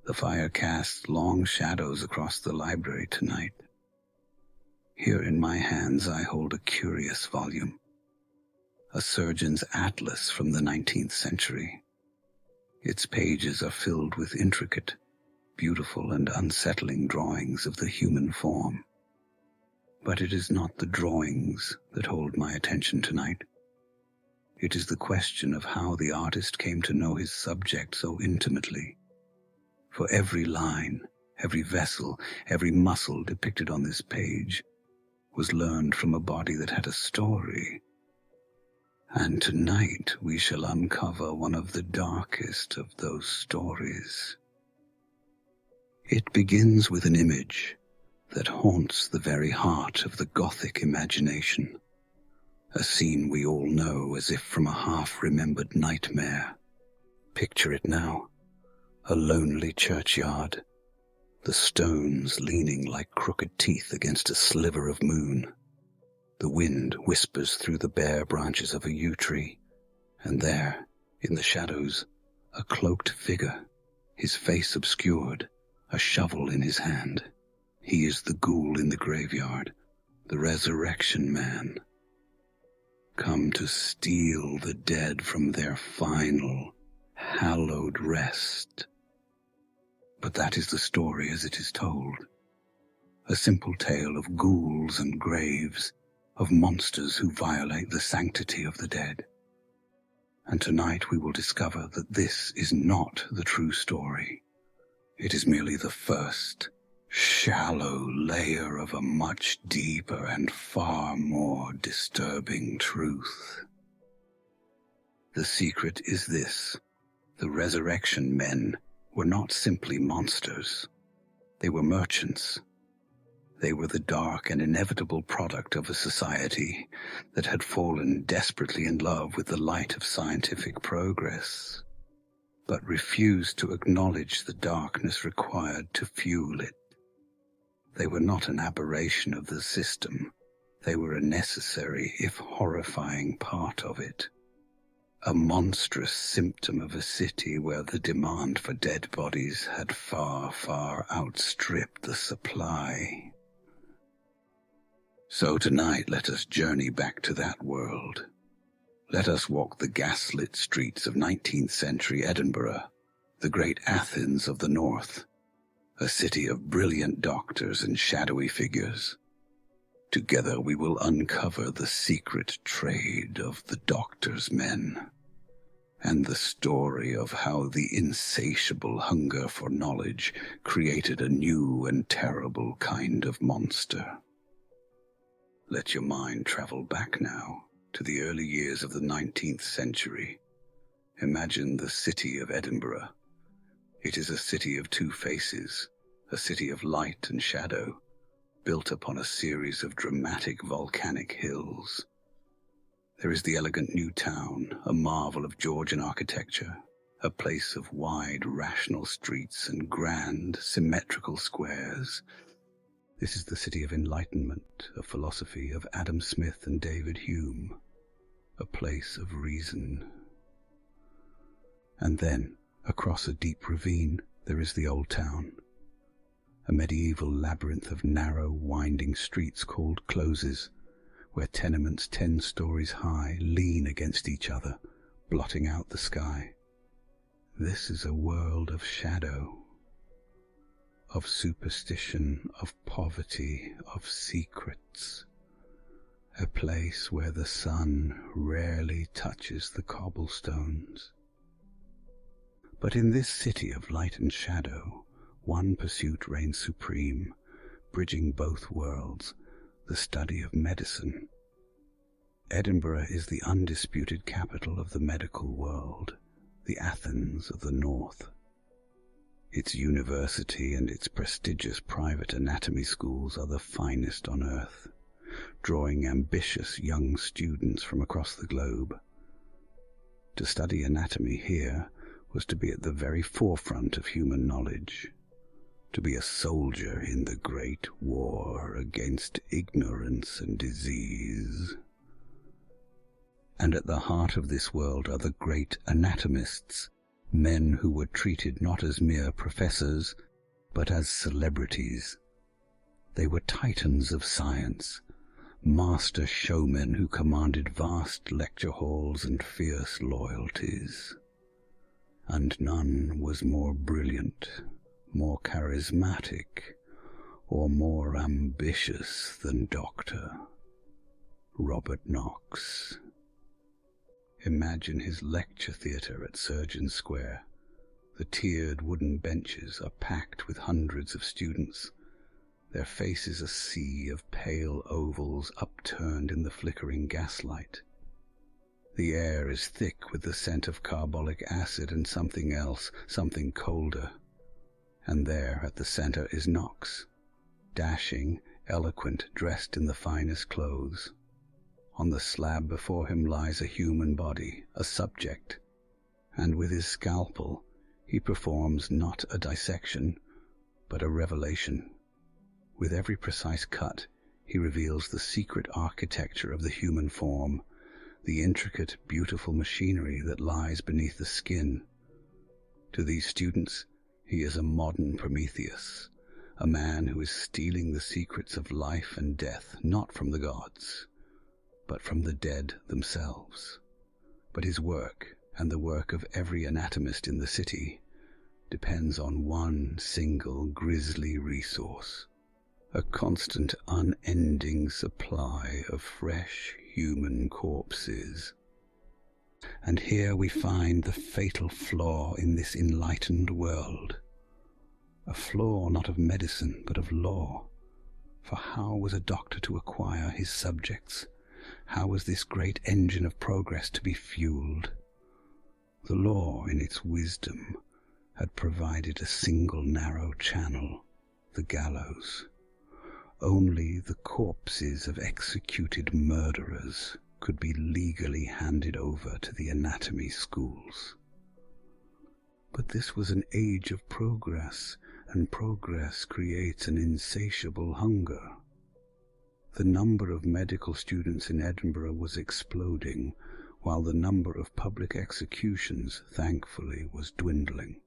The fire casts long shadows across the library tonight. Here in my hands I hold a curious volume, a surgeon's atlas from the 19th century. Its pages are filled with intricate, beautiful and unsettling drawings of the human form. But it is not the drawings that hold my attention tonight. It is the question of how the artist came to know his subject so intimately. For every line, every vessel, every muscle depicted on this page was learned from a body that had a story. And tonight we shall uncover one of the darkest of those stories. It begins with an image that haunts the very heart of the Gothic imagination, a scene we all know as if from a half-remembered nightmare. Picture it now, a lonely churchyard, the stones leaning like crooked teeth against a sliver of moon. The wind whispers through the bare branches of a yew tree, and there, in the shadows, a cloaked figure, his face obscured, a shovel in his hand. He is the ghoul in the graveyard, the resurrection man, come to steal the dead from their final, hallowed rest. But that is the story as it is told, a simple tale of ghouls and graves, of monsters who violate the sanctity of the dead. And tonight we will discover that this is not the true story. It is merely the first, shallow layer of a much deeper and far more disturbing truth. The secret is this: the resurrection men were not simply monsters. They were merchants. They were the dark and inevitable product of a society that had fallen desperately in love with the light of scientific progress, but refused to acknowledge the darkness required to fuel it. They were not an aberration of the system. They were a necessary, if horrifying, part of it. A monstrous symptom of a city where the demand for dead bodies had far, far outstripped the supply. So tonight let us journey back to that world. Let us walk the gaslit streets of 19th century Edinburgh, the great Athens of the north, a city of brilliant doctors and shadowy figures. Together we will uncover the secret trade of the doctor's men, and the story of how the insatiable hunger for knowledge created a new and terrible kind of monster. Let your mind travel back now to the early years of the 19th century. Imagine the city of Edinburgh. It is a city of two faces, a city of light and shadow, built upon a series of dramatic volcanic hills. There is the elegant new town, a marvel of Georgian architecture, a place of wide, rational streets and grand, symmetrical squares. This is the city of enlightenment, a philosophy of Adam Smith and David Hume, a place of reason. And then, across a deep ravine, there is the old town, a medieval labyrinth of narrow, winding streets called closes, where tenements 10 stories high lean against each other, blotting out the sky. This is a world of shadow, of superstition, of poverty, of secrets, a place where the sun rarely touches the cobblestones. But in this city of light and shadow, one pursuit reigns supreme, bridging both worlds, the study of medicine. Edinburgh is the undisputed capital of the medical world, the Athens of the north. Its university and its prestigious private anatomy schools are the finest on earth, drawing ambitious young students from across the globe. To study anatomy here was to be at the very forefront of human knowledge, to be a soldier in the great war against ignorance and disease. And at the heart of this world are the great anatomists, men who were treated not as mere professors, but as celebrities. They were titans of science, master showmen who commanded vast lecture halls and fierce loyalties. And none was more brilliant, more charismatic, or more ambitious than Dr. Robert Knox. Imagine his lecture theatre at Surgeon Square. The tiered wooden benches are packed with hundreds of students, their faces a sea of pale ovals upturned in the flickering gaslight. The air is thick with the scent of carbolic acid and something else, something colder. And there at the center is Knox, dashing, eloquent, dressed in the finest clothes. On the slab before him lies a human body, a subject, and with his scalpel he performs not a dissection, but a revelation. With every precise cut, he reveals the secret architecture of the human form, the intricate, beautiful machinery that lies beneath the skin. To these students, he is a modern Prometheus, a man who is stealing the secrets of life and death, not from the gods, but from the dead themselves. But his work, and the work of every anatomist in the city, depends on one single grisly resource, a constant, unending supply of fresh human corpses. And here we find the fatal flaw in this enlightened world. A flaw not of medicine, but of law. For how was a doctor to acquire his subjects? How was this great engine of progress to be fueled? The law, in its wisdom, had provided a single narrow channel, the gallows. Only the corpses of executed murderers could be legally handed over to the anatomy schools. But this was an age of progress, and progress creates an insatiable hunger. The number of medical students in Edinburgh was exploding, while the number of public executions, thankfully, was dwindling.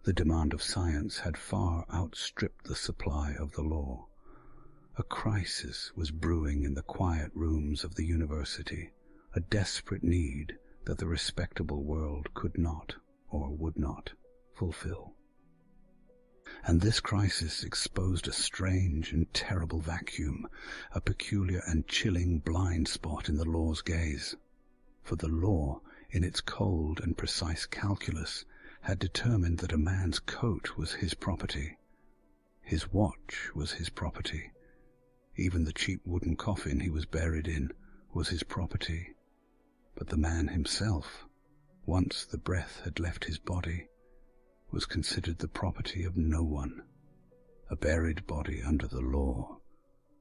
The demand of science had far outstripped the supply of the law. A crisis was brewing in the quiet rooms of the university, a desperate need that the respectable world could not, or would not, fulfill. And this crisis exposed a strange and terrible vacuum, a peculiar and chilling blind spot in the law's gaze. For the law, in its cold and precise calculus, had determined that a man's coat was his property. His watch was his property. Even the cheap wooden coffin he was buried in was his property. But the man himself, once the breath had left his body, was considered the property of no one. A buried body under the law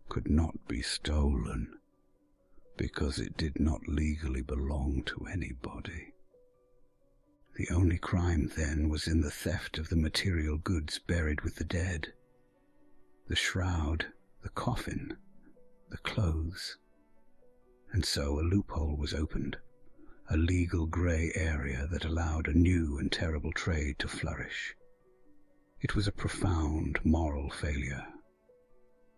could not be stolen, because it did not legally belong to anybody. The only crime then was in the theft of the material goods buried with the dead. The shroud, the coffin, the clothes. And so a loophole was opened, a legal grey area that allowed a new and terrible trade to flourish. It was a profound moral failure,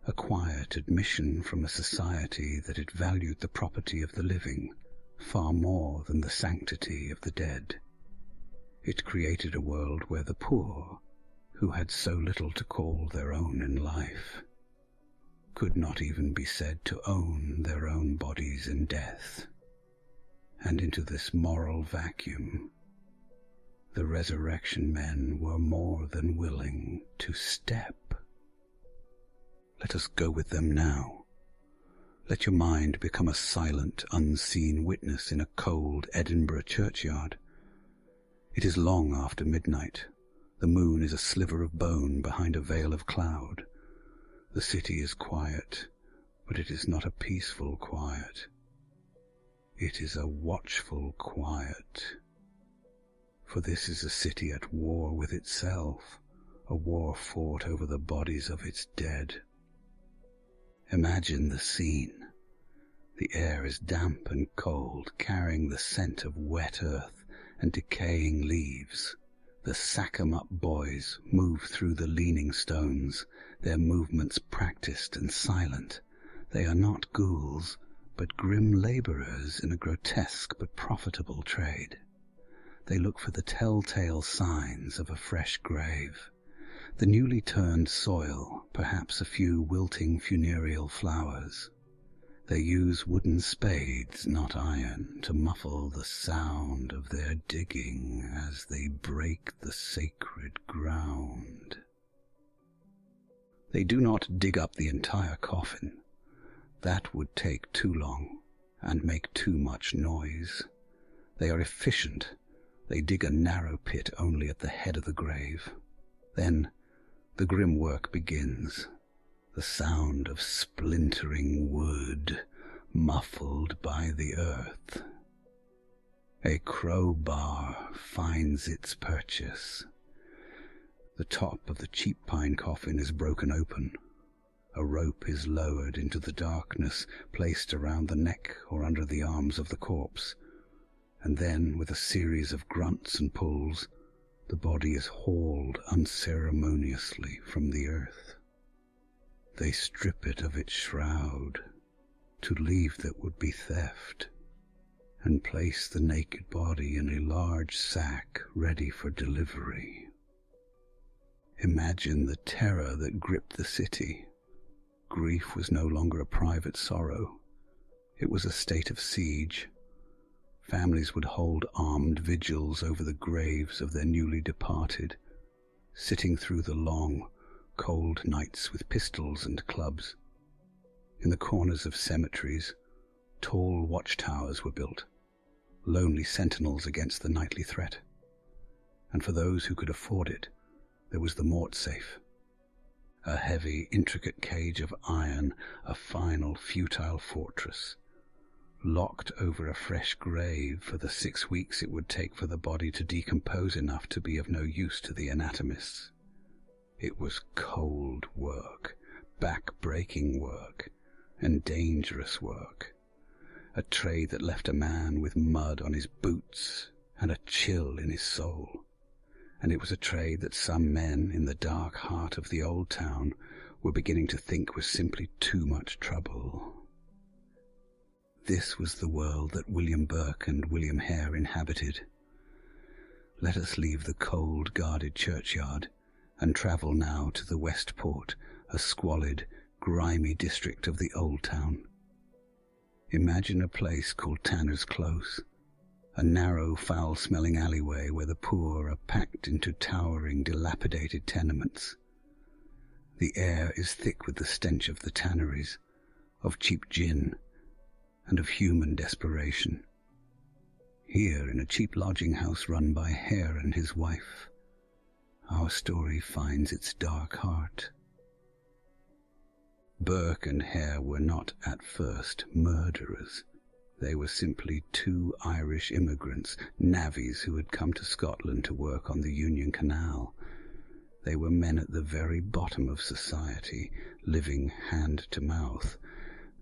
a quiet admission from a society that had valued the property of the living far more than the sanctity of the dead. It created a world where the poor, who had so little to call their own in life, could not even be said to own their own bodies in death. And into this moral vacuum, the resurrection men were more than willing to step. Let us go with them now. Let your mind become a silent, unseen witness in a cold Edinburgh churchyard. It is long after midnight. The moon is a sliver of bone behind a veil of cloud. The city is quiet, but it is not a peaceful quiet. It is a watchful quiet. For this is a city at war with itself, a war fought over the bodies of its dead. Imagine the scene. The air is damp and cold, carrying the scent of wet earth and decaying leaves. The sack-em-up boys move through the leaning stones, their movements practiced and silent. They are not ghouls, but grim labourers in a grotesque but profitable trade. They look for the telltale signs of a fresh grave, the newly turned soil, perhaps a few wilting funereal flowers. They use wooden spades, not iron, to muffle the sound of their digging as they break the sacred ground. They do not dig up the entire coffin. That would take too long and make too much noise. They are efficient. They dig a narrow pit only at the head of the grave. Then the grim work begins. The sound of splintering wood, muffled by the earth. A crowbar finds its purchase. The top of the cheap pine coffin is broken open. A rope is lowered into the darkness, placed around the neck or under the arms of the corpse, and then, with a series of grunts and pulls, the body is hauled unceremoniously from the earth. They strip it of its shroud, to leave that would be theft, and place the naked body in a large sack ready for delivery. Imagine the terror that gripped the city. Grief was no longer a private sorrow. It was a state of siege. Families would hold armed vigils over the graves of their newly departed, sitting through the long, cold nights with pistols and clubs. In the corners of cemeteries, tall watchtowers were built, lonely sentinels against the nightly threat. And for those who could afford it, there was the mort safe, a heavy, intricate cage of iron, a final, futile fortress, locked over a fresh grave for the 6 weeks it would take for the body to decompose enough to be of no use to the anatomists. It was cold work, back-breaking work, and dangerous work, a trade that left a man with mud on his boots and a chill in his soul. And it was a trade that some men in the dark heart of the old town were beginning to think was simply too much trouble. This was the world that William Burke and William Hare inhabited. Let us leave the cold, guarded churchyard and travel now to the West Port, a squalid, grimy district of the old town. Imagine a place called Tanner's Close, a narrow, foul-smelling alleyway where the poor are packed into towering, dilapidated tenements. The air is thick with the stench of the tanneries, of cheap gin, and of human desperation. Here, in a cheap lodging house run by Hare and his wife, our story finds its dark heart. Burke and Hare were not at first murderers. They were simply 2 Irish immigrants, navvies who had come to Scotland to work on the Union Canal. They were men at the very bottom of society, living hand to mouth,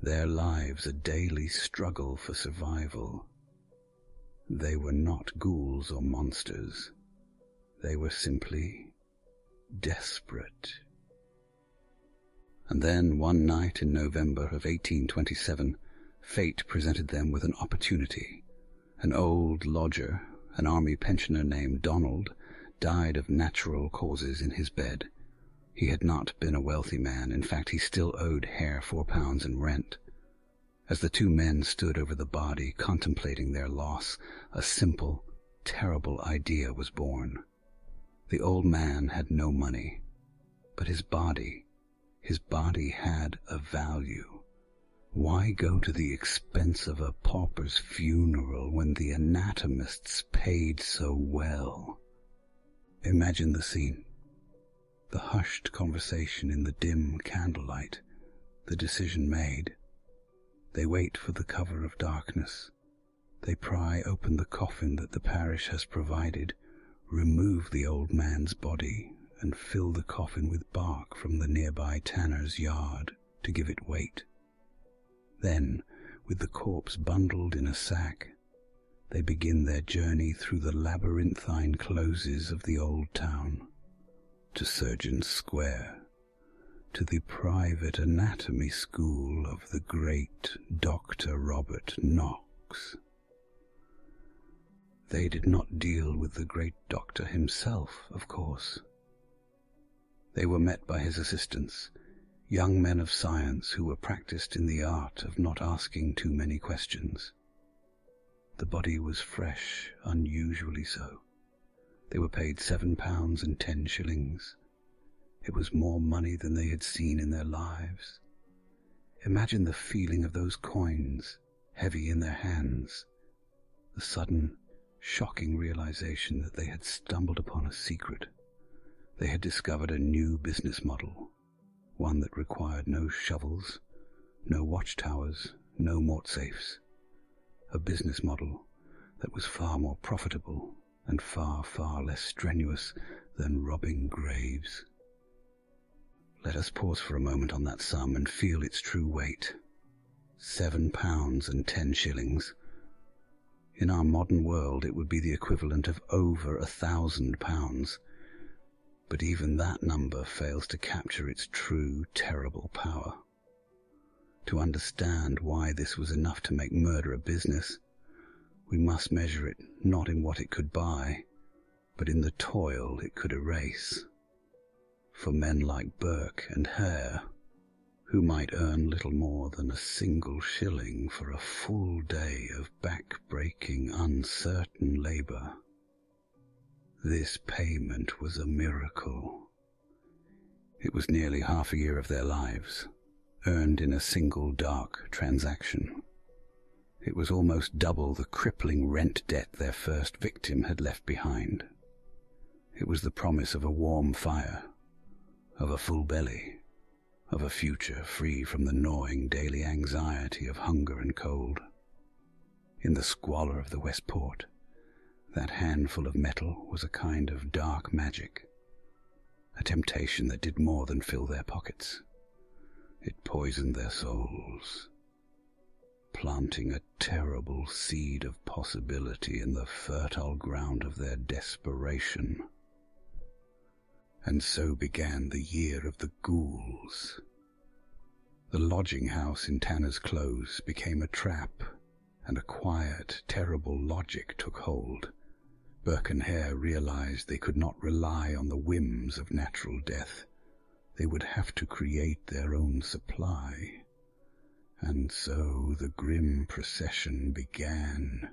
their lives a daily struggle for survival. They were not ghouls or monsters. They were simply desperate. And then, one night in November of 1827, fate presented them with an opportunity. An old lodger, an army pensioner named Donald, died of natural causes in his bed. He had not been a wealthy man. In fact, he still owed Hare £4 in rent. As the 2 men stood over the body, contemplating their loss, a simple, terrible idea was born. The old man had no money, but his body had a value. Why go to the expense of a pauper's funeral when the anatomists paid so well? Imagine the scene. The hushed conversation in the dim candlelight, the decision made. They wait for the cover of darkness. They pry open the coffin that the parish has provided, remove the old man's body, and fill the coffin with bark from the nearby tanner's yard to give it weight. Then, with the corpse bundled in a sack, they begin their journey through the labyrinthine closes of the old town, to Surgeon's Square, to the private anatomy school of the great Dr. Robert Knox. They did not deal with the great doctor himself, of course. They were met by his assistants, young men of science who were practiced in the art of not asking too many questions. The body was fresh, unusually so. They were paid £7.10. It was more money than they had seen in their lives. Imagine the feeling of those coins, heavy in their hands, the sudden, shocking realization that they had stumbled upon a secret. They had discovered a new business model, one that required no shovels, no watchtowers, no mortsafes. A business model that was far more profitable and far, far less strenuous than robbing graves. Let us pause for a moment on that sum and feel its true weight. £7.10. In our modern world it would be the equivalent of over £1,000, but even that number fails to capture its true, terrible power. To understand why this was enough to make murder a business, we must measure it not in what it could buy, but in the toil it could erase. For men like Burke and Hare, who might earn little more than a single shilling for a full day of back-breaking, uncertain labour, this payment was a miracle. It was nearly half a year of their lives, earned in a single dark transaction. It was almost double the crippling rent debt their first victim had left behind. It was the promise of a warm fire, of a full belly, of a future free from the gnawing daily anxiety of hunger and cold. In the squalor of the Westport, that handful of metal was a kind of dark magic, a temptation that did more than fill their pockets. It poisoned their souls, planting a terrible seed of possibility in the fertile ground of their desperation. And so began the year of the ghouls. The lodging house in Tanner's Close became a trap, and a quiet, terrible logic took hold. Burke and Hare realized they could not rely on the whims of natural death. They would have to create their own supply. And so the grim procession began.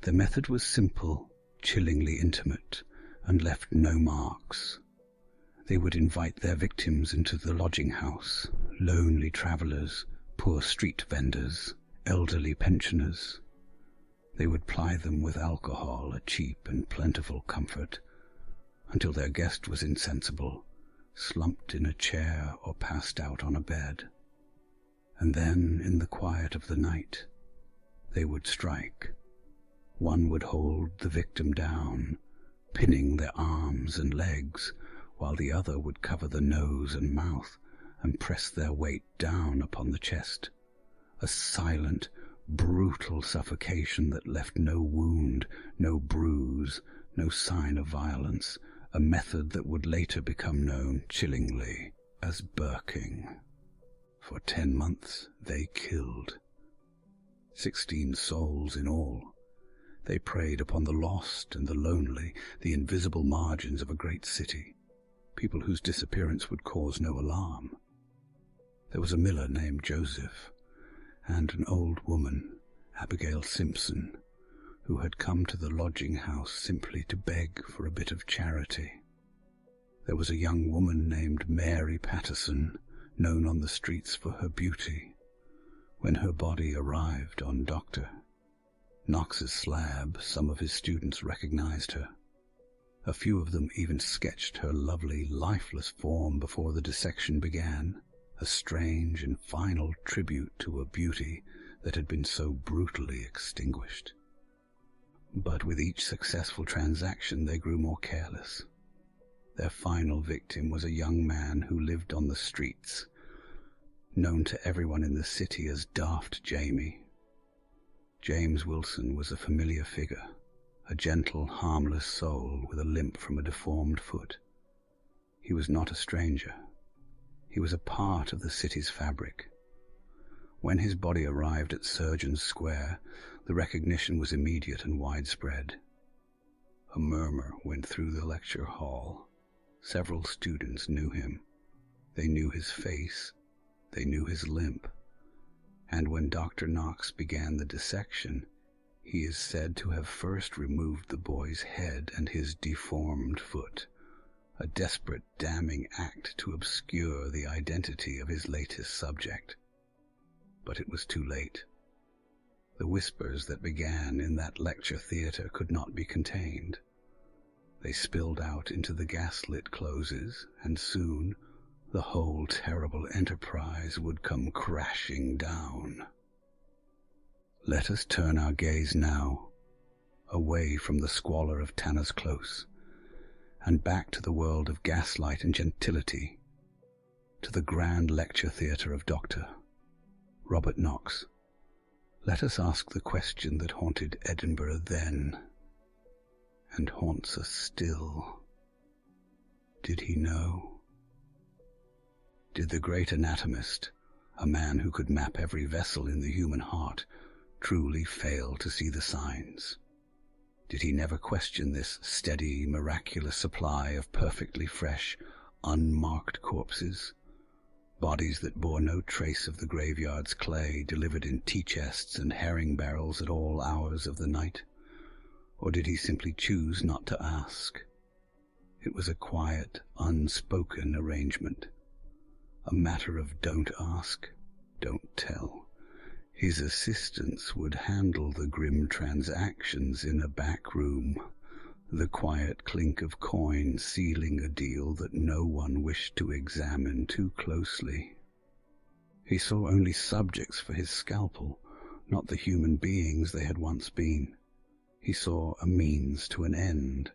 The method was simple, chillingly intimate, and left no marks. They would invite their victims into the lodging house, lonely travellers, poor street vendors, elderly pensioners. They would ply them with alcohol, a cheap and plentiful comfort, until their guest was insensible, slumped in a chair or passed out on a bed. And then, in the quiet of the night, they would strike. One would hold the victim down, pinning their arms and legs, while the other would cover the nose and mouth and press their weight down upon the chest. A silent, brutal suffocation that left no wound, no bruise, no sign of violence, a method that would later become known chillingly as Burking. For 10 months they killed. 16 souls in all. They preyed upon the lost and the lonely, the invisible margins of a great city, people whose disappearance would cause no alarm. There was a miller named Joseph, and an old woman, Abigail Simpson, who had come to the lodging house simply to beg for a bit of charity. There was a young woman named Mary Patterson, known on the streets for her beauty. When her body arrived on Dr. Knox's slab, some of his students recognized her. A few of them even sketched her lovely, lifeless form before the dissection began, a strange and final tribute to a beauty that had been so brutally extinguished. But with each successful transaction they grew more careless. Their final victim was a young man who lived on the streets, known to everyone in the city as Daft Jamie. James Wilson was a familiar figure, a gentle, harmless soul with a limp from a deformed foot. He was not a stranger. He was a part of the city's fabric. When his body arrived at Surgeons Square, the recognition was immediate and widespread. A murmur went through the lecture hall. Several students knew him. They knew his face. They knew his limp. And when Dr. Knox began the dissection, he is said to have first removed the boy's head and his deformed foot, a desperate, damning act to obscure the identity of his latest subject. But it was too late. The whispers that began in that lecture theatre could not be contained. They spilled out into the gaslit closes, and soon the whole terrible enterprise would come crashing down. Let us turn our gaze now, away from the squalor of Tanner's Close, and back to the world of gaslight and gentility, to the grand lecture theatre of Dr. Robert Knox. Let us ask the question that haunted Edinburgh then, and haunts us still. Did he know? Did the great anatomist, a man who could map every vessel in the human heart, truly fail to see the signs? Did he never question this steady, miraculous supply of perfectly fresh, unmarked corpses? Bodies that bore no trace of the graveyard's clay, delivered in tea-chests and herring barrels at all hours of the night? Or did he simply choose not to ask? It was a quiet, unspoken arrangement, a matter of don't ask, don't tell. His assistants would handle the grim transactions in a back room, the quiet clink of coin sealing a deal that no one wished to examine too closely. He saw only subjects for his scalpel, not the human beings they had once been. He saw a means to an end,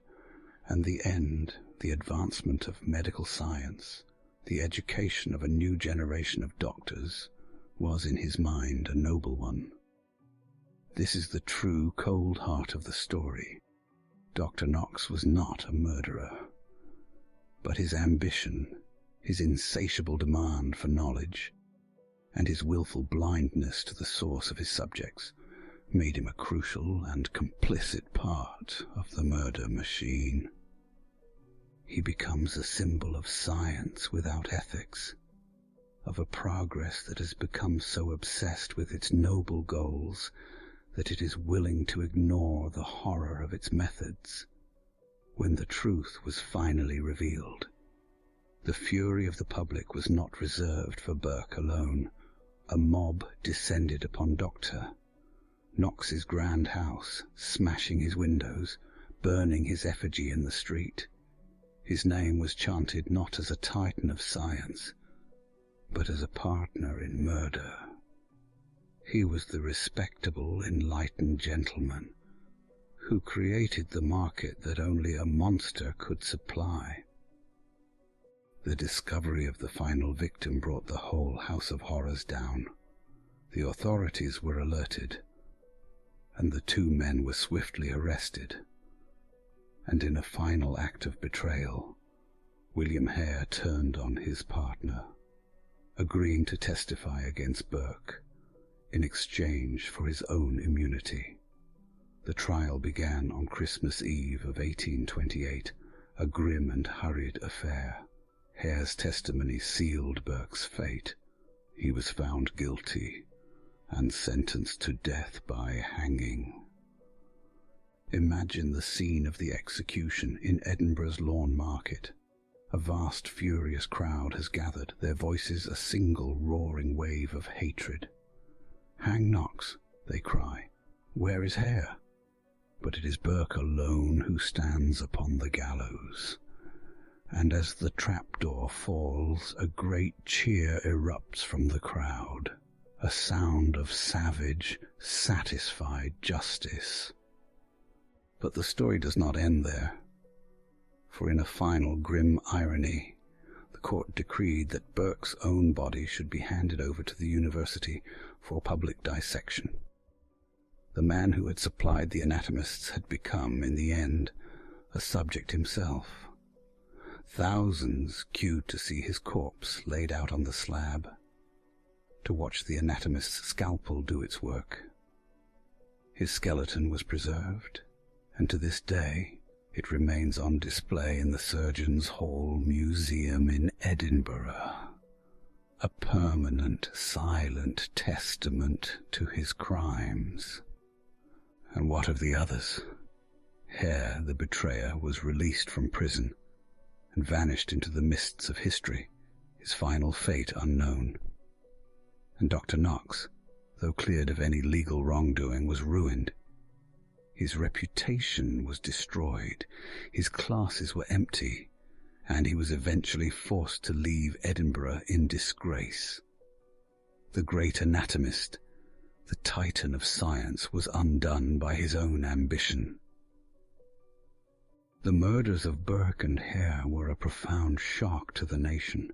and the end, the advancement of medical science, the education of a new generation of doctors, was in his mind a noble one. This is the true cold heart of the story. Dr. Knox was not a murderer, but his ambition, his insatiable demand for knowledge, and his willful blindness to the source of his subjects made him a crucial and complicit part of the murder machine. He becomes a symbol of science without ethics, of a progress that has become so obsessed with its noble goals that it is willing to ignore the horror of its methods. When the truth was finally revealed, the fury of the public was not reserved for Burke alone. A mob descended upon Dr. Knox's grand house, smashing his windows, burning his effigy in the street. His name was chanted not as a titan of science, but as a partner in murder. He was the respectable, enlightened gentleman who created the market that only a monster could supply. The discovery of the final victim brought the whole house of horrors down. The authorities were alerted, and the two men were swiftly arrested. And in a final act of betrayal, William Hare turned on his partner, agreeing to testify against Burke in exchange for his own immunity. The trial began on Christmas Eve of 1828, a grim and hurried affair. Hare's testimony sealed Burke's fate. He was found guilty and sentenced to death by hanging. Imagine the scene of the execution in Edinburgh's Lawn Market. A vast, furious crowd has gathered, their voices a single roaring wave of hatred. "Hang Knox," they cry. "Where is Hare?" But it is Burke alone who stands upon the gallows. And as the trapdoor falls, a great cheer erupts from the crowd, a sound of savage, satisfied justice. But the story does not end there, for in a final grim irony, the court decreed that Burke's own body should be handed over to the university for public dissection. The man who had supplied the anatomists had become, in the end, a subject himself. Thousands queued to see his corpse laid out on the slab, to watch the anatomist's scalpel do its work. His skeleton was preserved, and to this day it remains on display in the Surgeons' Hall Museum in Edinburgh, a permanent, silent testament to his crimes. And what of the others? Hare, the betrayer, was released from prison and vanished into the mists of history, his final fate unknown. And Dr. Knox, though cleared of any legal wrongdoing, was ruined. His reputation was destroyed, his classes were empty, and he was eventually forced to leave Edinburgh in disgrace. The great anatomist, the titan of science, was undone by his own ambition. The murders of Burke and Hare were a profound shock to the nation,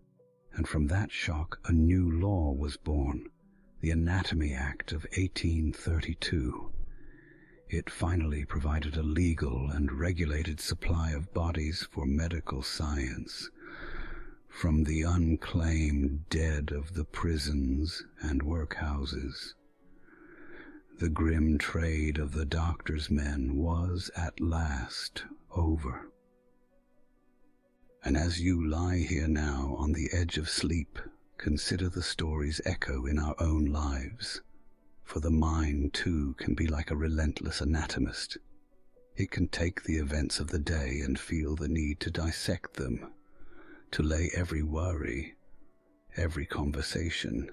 and from that shock a new law was born, the Anatomy Act of 1832. It finally provided a legal and regulated supply of bodies for medical science, from the unclaimed dead of the prisons and workhouses. The grim trade of the doctor's men was at last over. And as you lie here now on the edge of sleep, consider the stories echo in our own lives. For the mind, too, can be like a relentless anatomist. It can take the events of the day and feel the need to dissect them, to lay every worry, every conversation,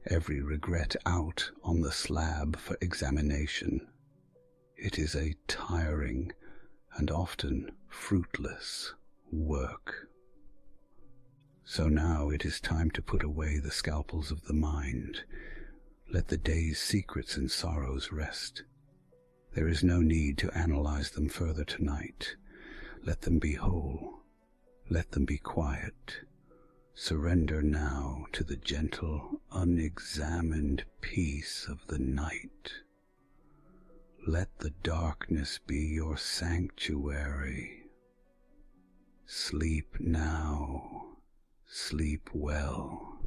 every regret out on the slab for examination. It is a tiring and often fruitless work. So now it is time to put away the scalpels of the mind. Let the day's secrets and sorrows rest. There is no need to analyze them further tonight. Let them be whole. Let them be quiet. Surrender now to the gentle, unexamined peace of the night. Let the darkness be your sanctuary. Sleep now. Sleep well.